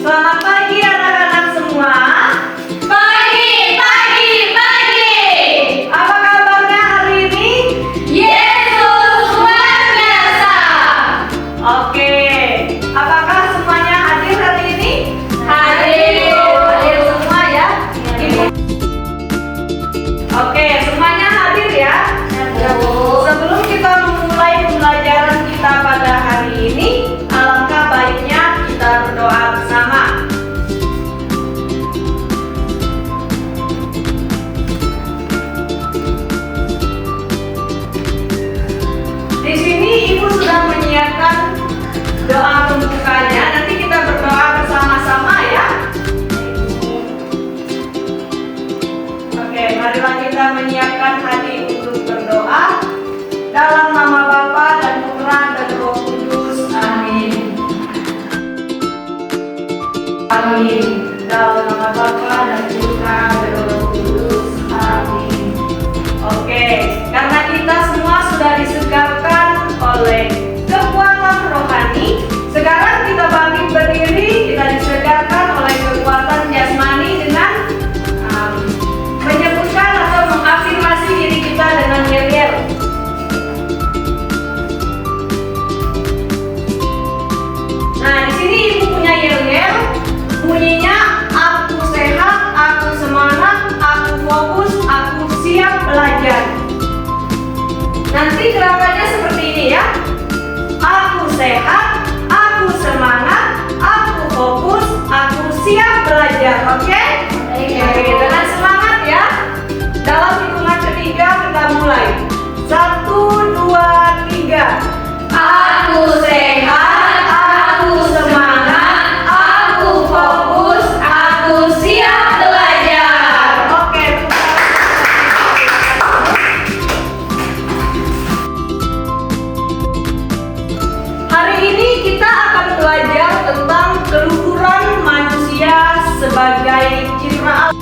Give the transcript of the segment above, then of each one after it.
Selamat pagi anak-anak semua. Pagi, pagi, pagi. Apa kabarnya hari ini? Yesus luar biasa. Oke. Apakah semuanya hadir hari ini? Hadir. Hadir semua ya. Oke, semuanya hadir ya. Sebelum kita memulai pembelajaran kita pada hari ini, alangkah baiknya kita berdoa bersama. Di sini Ibu sudah menyiapkan doa pembukanya. Nanti kita berdoa bersama-sama ya. Oke, marilah kita menyiapkan hati untuk berdoa. Dalam nama Bapa dan Putra dan Roh Kudus. Amin. Amin. Dalam nama Bapa dan Putra dan Roh Kudus. Amin. Oke, karena kita semua sudah disegarkan oleh kekuatan rohani, sekarang kita bangkit berdiri, kita disegarkan oleh kekuatan jasmani dengan menyebutkan atau mengafirmasi diri kita dengan yel-yel. Nah, di sini Ibu punya yel-yel, bunyinya aku sehat, aku semangat, aku fokus, aku siap belajar. Nanti gerakannya seperti ini ya. Aku sehat, aku semangat, aku fokus, aku siap belajar. Oke? Oke, dengan semangat ya. Dalam hitungan ketiga kita mulai. 1, 2, 3. Aku sehat, aku semangat, aku fokus, aku siap belajar. Oke. Hari ini kita akan belajar tentang keluhuran manusia sebagai citra Allah.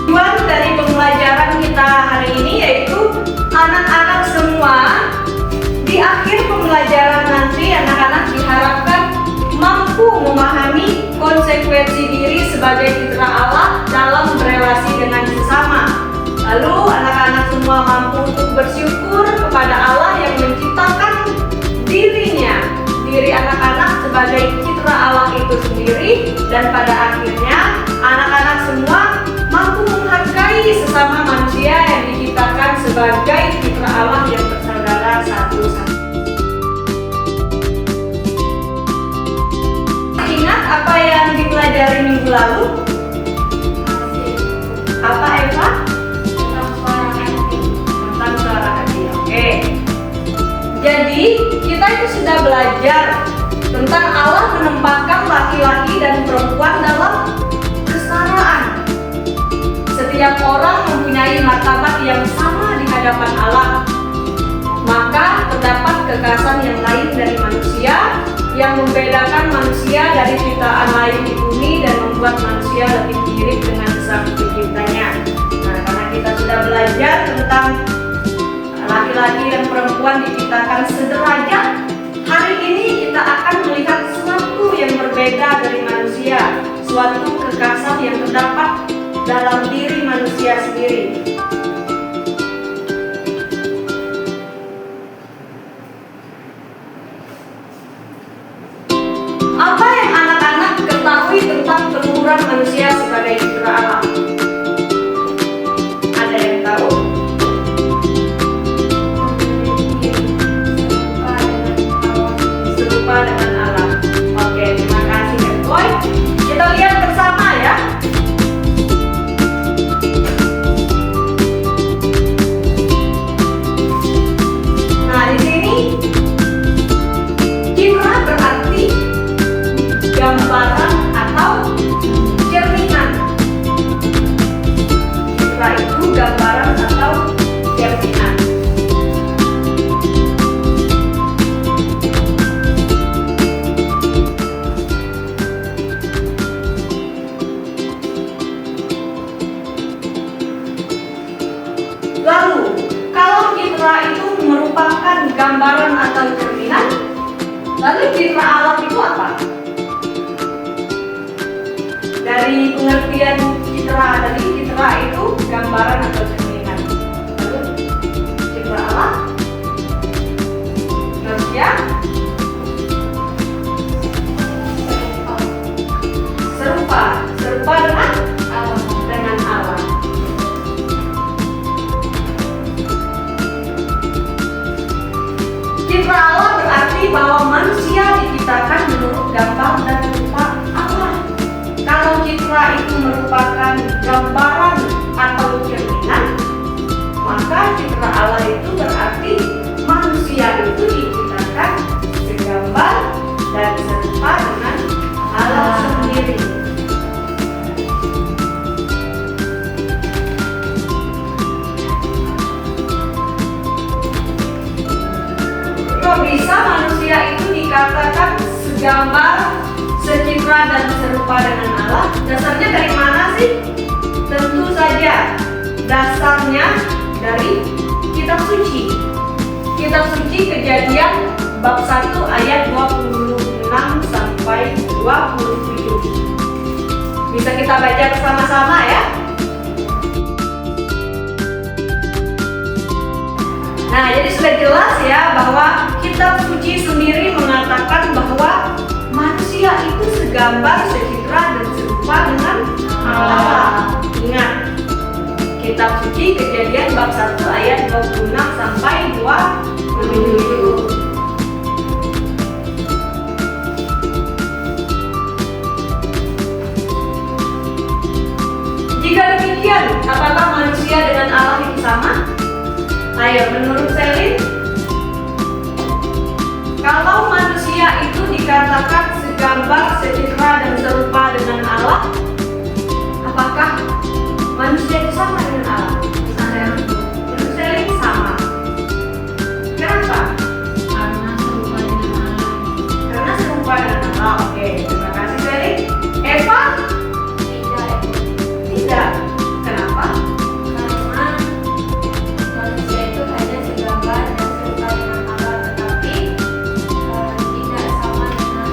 Tujuan dari pembelajaran kita hari ini yaitu anak-anak semua di akhir pembelajaran nanti anak-anak diharapkan mampu memahami konsekuensi diri sebagai citra Allah dalam berelasi dengan sesama. Lalu anak-anak semua mampu untuk bersyukur kepada Allah yang menciptakan diri anak-anak sebagai citra Allah itu sendiri, dan pada akhirnya anak-anak semua mampu menghargai sesama manusia yang diciptakan sebagai citra Allah yang bersaudara satu sama. Ingat apa yang dipelajari minggu lalu? Apa Eva? Tentang suara hati. Oke. Jadi kita itu sudah belajar tentang Allah menempatkan laki-laki dan perempuan dalam kesetaraan. Setiap orang mempunyai martabat yang sama di hadapan Allah. Maka terdapat kekhasan yang lain dari manusia yang membedakan manusia dari ciptaan lain di bumi dan membuat manusia lebih mirip dengan sang penciptanya. Nah, karena kita sudah belajar tentang laki-laki dan perempuan diciptakan sederajat, hari ini kita akan melihat sesuatu yang berbeda dari manusia, suatu kekhasan yang terdapat dalam diri manusia sendiri. Apa yang anak-anak ketahui tentang keluhuran manusia sebagai citra Allah? Ada yang tahu? Serupa dengan Allah. Oke, terima kasih ya Boy. Kita lihat bersama ya. bagian citra tadi, citra itu gambaran atau cerminan. Lalu citra Allah, manusia serupa dengan Allah. Citra Allah berarti bahwa manusia diciptakan menurut gambar dan rupa Allah. Kalau citra itu merupakan gambaran atau cerminan, maka citra Allah itu berarti manusia itu diciptakan segambar dan serupa dengan Allah sendiri. Kok bisa manusia itu dikatakan segambar, secitra dan serupa dengan Allah? Dasarnya dari mana sih? Tentu saja dasarnya dari kitab suci. Kitab suci Kejadian bab 1 ayat 26 sampai 27. Bisa kita baca bersama-sama ya. Nah, jadi sudah jelas ya bahwa kitab suci sendiri mengatakan bahwa manusia itu segambar, secitra dan serupa dengan Allah. Ingat, kitab suci Kejadian bab 1 ayat 26 sampai 27. Jika demikian, apakah manusia dengan Allah itu sama? Ayo, menurut Selin, kalau manusia itu dikatakan segambar, secitra dan serupa dengan Allah, apakah manusia itu sama dengan Allah? Menurut Selin sama. Kenapa? Karena serupa dengan Allah. Karena serupa dengan Allah. Oke, terima kasih Selin. Eva? Tidak. Kenapa? Karena manusia itu hanya segambar dan serupa dengan Allah, tetapi tidak sama dengan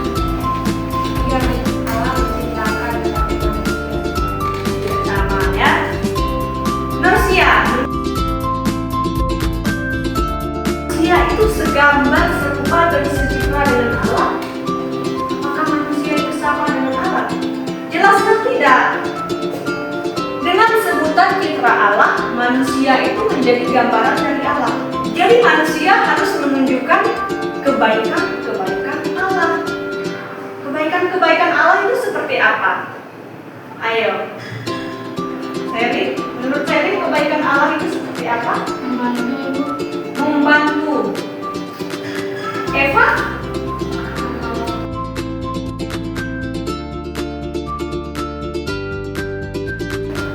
yang Allah menciptakan tetapi manusia. Tidak sama ya. Manusia itu segambar, serupa dan secitra dengan Allah. Apakah manusia itu sama dengan Allah? Jelaskan tidak. Dengan sebutan citra Allah, manusia itu menjadi gambaran dari Allah. Jadi manusia harus menunjukkan kebaikan-kebaikan Allah. Kebaikan-kebaikan Allah itu seperti apa? Ayo, Selin, menurut Selin kebaikan Allah itu seperti apa? Membantu. Eva?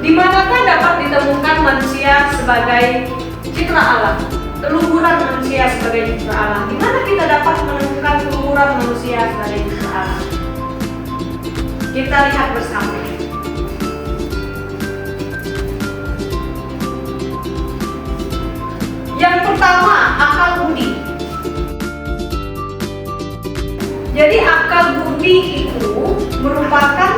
Di manakah dapat ditemukan manusia sebagai citra Allah? Keluhuran manusia sebagai citra Allah. Di mana kita dapat menemukan keluhuran manusia sebagai citra Allah? Kita lihat bersama. Yang pertama, akal budi. Jadi akal budi itu merupakan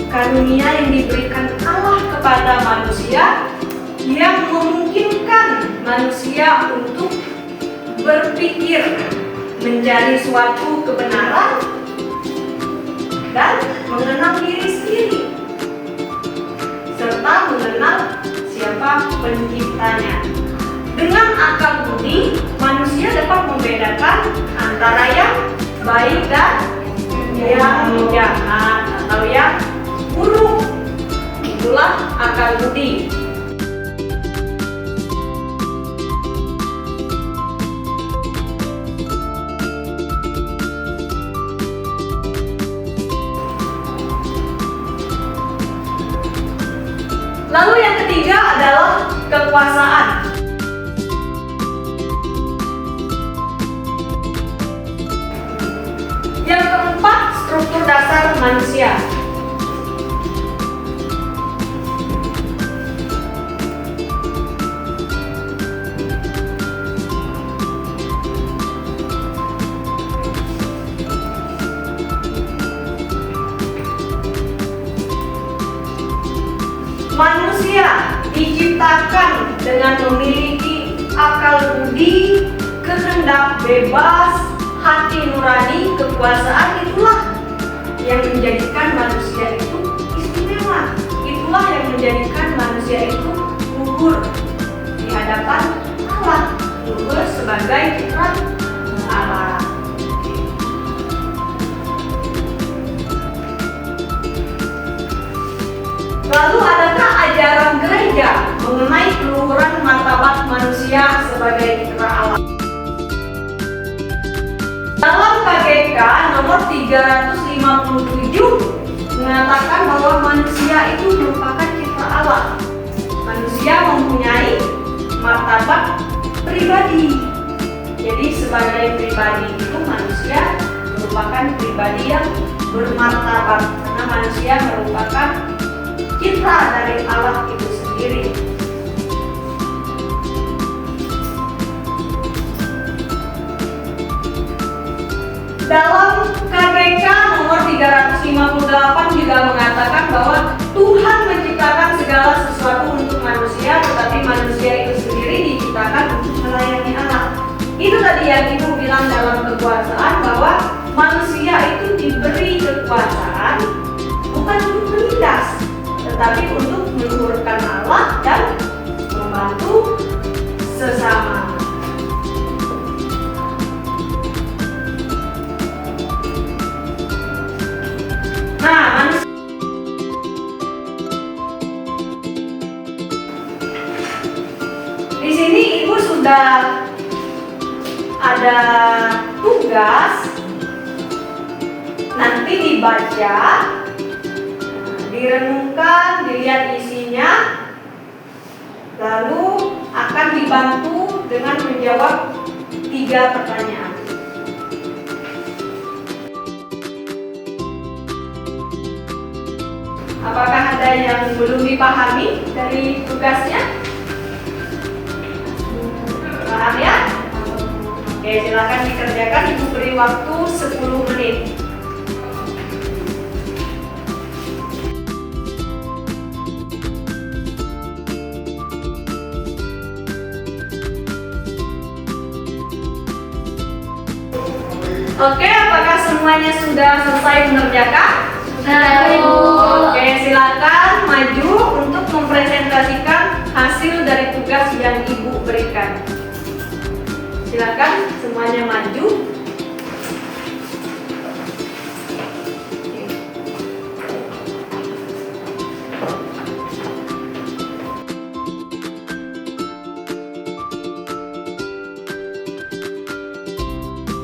karunia yang diberikan Allah kepada manusia yang memungkinkan manusia untuk berpikir, mencari suatu kebenaran dan mengenal diri sendiri serta mengenal siapa penciptanya. Dengan akal budi, manusia dapat membedakan antara yang baik dan yang jahat atau yang buruk. Itulah akal budi. Lalu yang ketiga adalah kekuasaan. Yang keempat, struktur dasar manusia. manusia diciptakan dengan memiliki akal budi, kehendak bebas, hati nurani, kekuasaan. Itulah yang menjadikan manusia itu istimewa. Itulah yang menjadikan manusia itu luhur di hadapan Allah, luhur sebagai ciptaan Allah. Lalu adakah ajaran gereja mengenai keluhuran martabat manusia sebagai ciptaan Allah? Dalam KGK nomor 357 mengatakan bahwa manusia itu merupakan ciptaan Allah. Manusia mempunyai martabat pribadi. Jadi sebagai pribadi itu manusia merupakan pribadi yang bermartabat karena manusia merupakan cipta dari Allah itu sendiri. Dalam KGK nomor 358 juga mengatakan bahwa Tuhan menciptakan segala sesuatu untuk manusia, tetapi manusia itu sendiri diciptakan untuk melayani Allah. Itu tadi yang Ibu bilang dalam kekuasaan, bahwa manusia itu diberi kekuasaan bukan untuk menindas, tetapi untuk meluhurkan Allah dan membantu sesama. Nah, di sini Ibu sudah ada tugas, nanti dibaca, direnungkan, dilihat isinya, lalu akan dibantu dengan menjawab 3 pertanyaan. Apakah ada yang belum dipahami dari tugasnya? Paham ya? Oke, silakan dikerjakan. Ibu beri waktu 10 menit. Oke, apakah semuanya sudah selesai mengerjakan? Oke, silakan maju untuk mempresentasikan hasil dari tugas yang Ibu berikan. Silakan semuanya maju.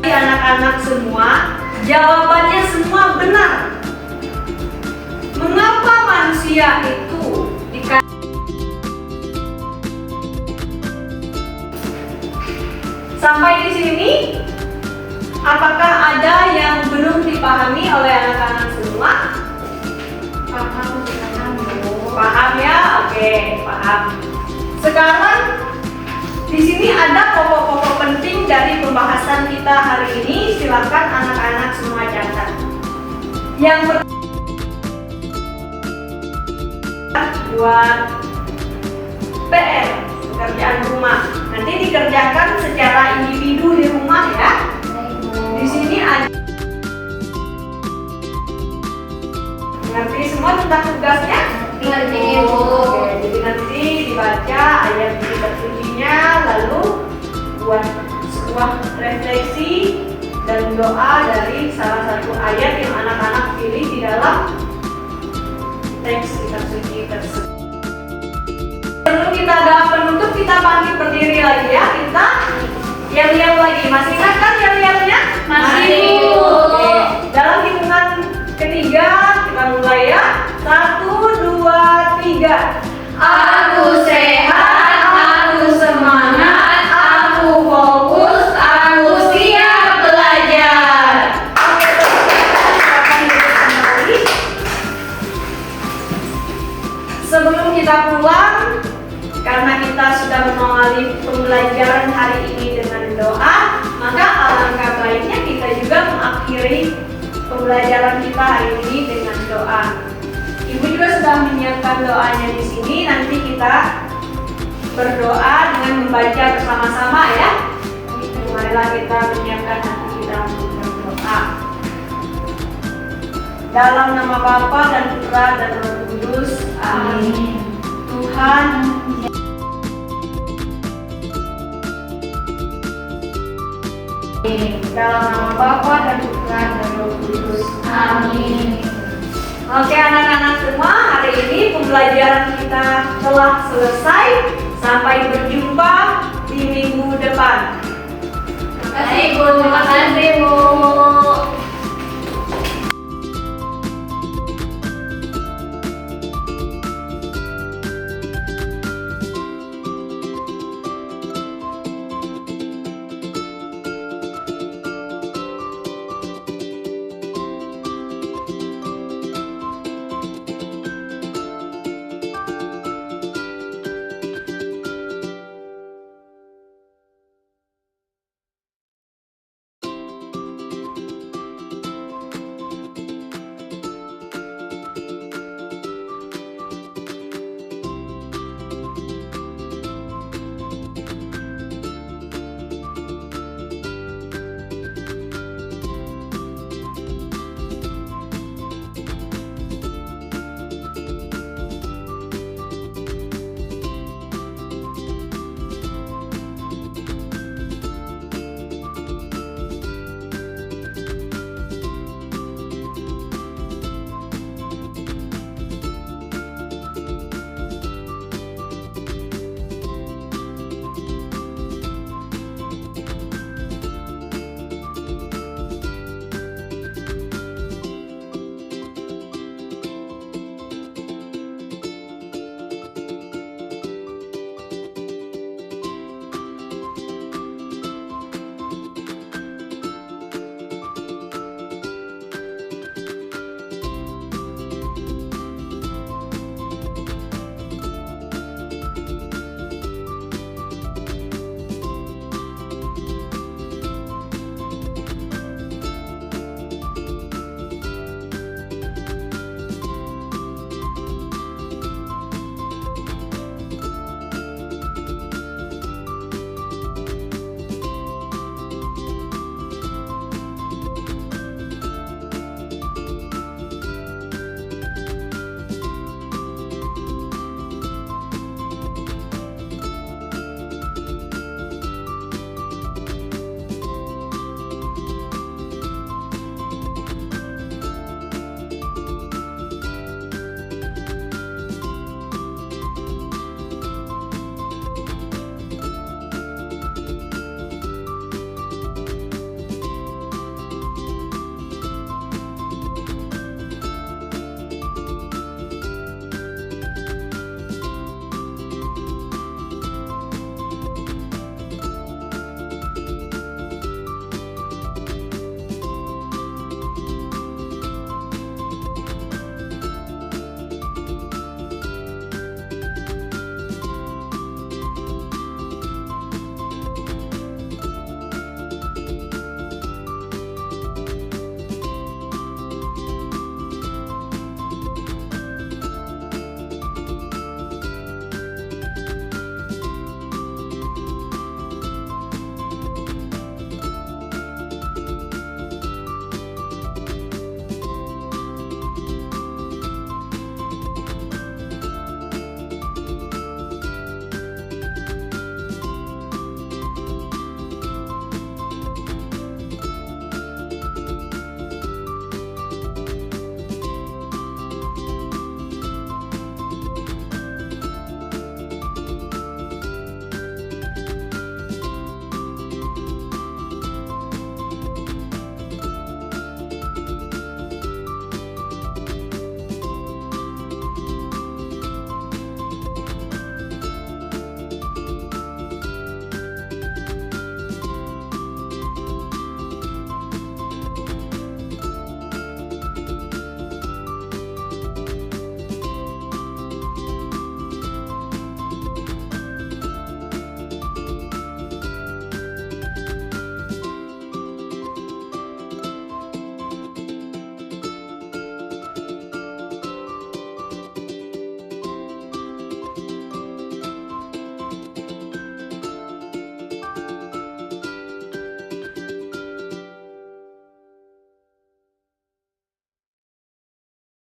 Anak-anak semua, jawabannya semua benar. Mengapa manusia itu sampai di sini? Apakah ada yang belum dipahami oleh anak-anak semua? Paham ya? Oke, paham. Sekarang di sini ada pokok-pokok penting dari pembahasan kita hari ini. Silakan anak-anak semua catat. Yang pertama, buat PR, pekerjaan rumah. Nanti dikerjakan secara individu di rumah ya. Di sini ada. Ngerti semua tentang tugasnya? Ngerti, Bu. Oke, jadi nanti dibaca ayat kitab sucinya, lalu buat sebuah refleksi dan doa dari salah satu ayat yang anak-anak pilih di dalam teks kitab suci tersebut. Sebelum kita doa penutup, kita bangkit berdiri lagi ya. Kita yel-yel lagi. Masih ingat kan yel-yelnya? Masih, Bu. Oke. Dalam hitungan ketiga kita mulai ya. 1, 2, 3. Aku sehat, aku semangat, aku fokus, aku siap belajar. Oke, silakan duduk kembali. Sebelum kita pulang, karena kita sudah mengawali pembelajaran hari ini dengan doa, maka alangkah baiknya kita juga mengakhiri pembelajaran kita hari ini dengan doa. Ibu juga sudah menyiapkan doanya di sini. Nanti kita berdoa dengan membaca bersama-sama ya. Marilah kita menyiapkan hati kita untuk berdoa. Dalam nama Bapa dan Putra dan Roh Kudus. Amin. Tuhan, dalam nama Bapa dan Putra dan Roh Kudus. Amin. Oke anak-anak semua, hari ini pembelajaran kita telah selesai. Sampai berjumpa di minggu depan. Terima kasih, Bu. Terima kasih,